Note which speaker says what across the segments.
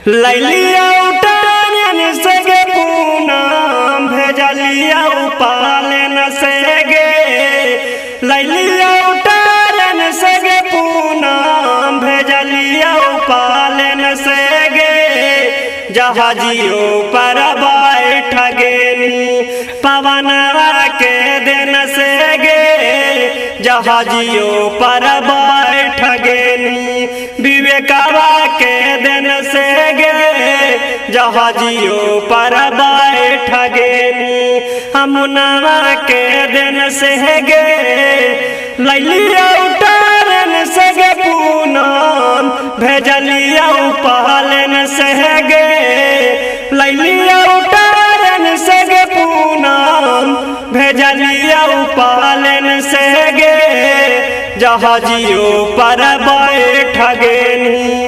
Speaker 1: लैलिया उठान से गे पूनम भेजलिया उपालन से गे लैलिया उठान से गे पूनम भेजलिया उपालन से गे जहाजियो पर बैठ गेनी पवनवा के दिन से गे जहाजियो पर बैठ गेनी विवेकवा के दिन से गे जहाजियो पर बैठ गेनी अमुनवा के दिन से गे लैलिया उठान से गे पूनम भेजलिया उपालन से गे लैलिया उठान से गे पूनम भेजलिया उपालन से गे जहाजियो पर बैठ गेनी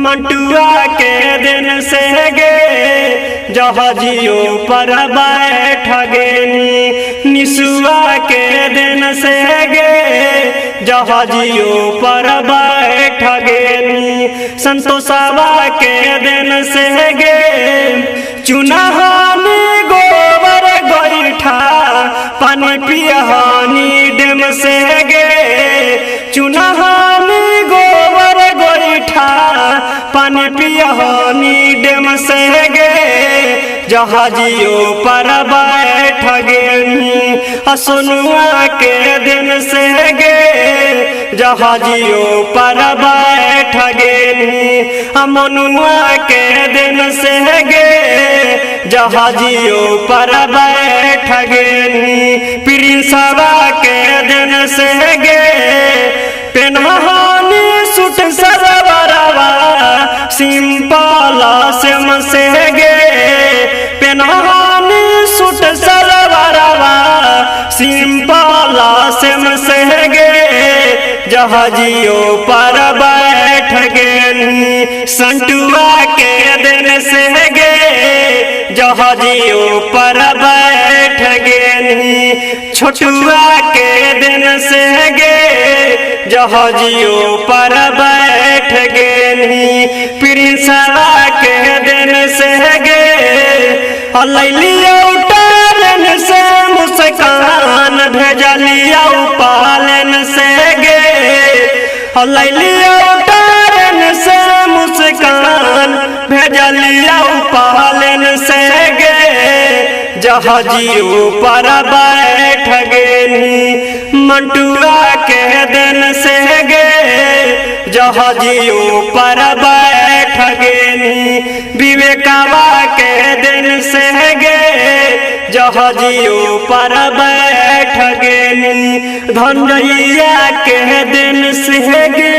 Speaker 1: मंटुआ के दिन से गे जहाजियो पर बैठ गेनी निसुआ के दिन से गे जहाजियो पर बैठ गेनी संतोषवा के दिन से गे चुनहानी गोबर गोईठा पानी पियहानी डेम से गे चुनहानी गोबर गोईठा पानी पियहानी डेम से गे जहाजियो पर बैठ गेनी सोनुआ के दिन से गे जहाजियो पर बैठ गेनी मनुआ के दिन से गे जहाजियो पर बैठ गेनी प्रिंसवा के दिन से गे पेनहानी सुट सरवरवा सिंपल से गे पेनहानी सुट सरवरवा सिंपल से गे जहाजियो पर बैठ गेनी संटुआ के दिन से गे जहाजियो पर बैठ गेनी छोटुआ के दिन से गे जहाजियो पर बैठ गेनी प्रिंसवा के दिन से गे लैलिया उठान से मुस्कान भेजलिया उपालन से गे लैलिया उठान से मुस्कान भेजलिया उपालन से गे जहाजियो पर बैठ गेनी मंटुआ के दिन से गे जहाजियो पर बैठ गेनी विवेकवा के दिन से गे जहाजियो पर बैठ गेनी धनैया के दिन से गे।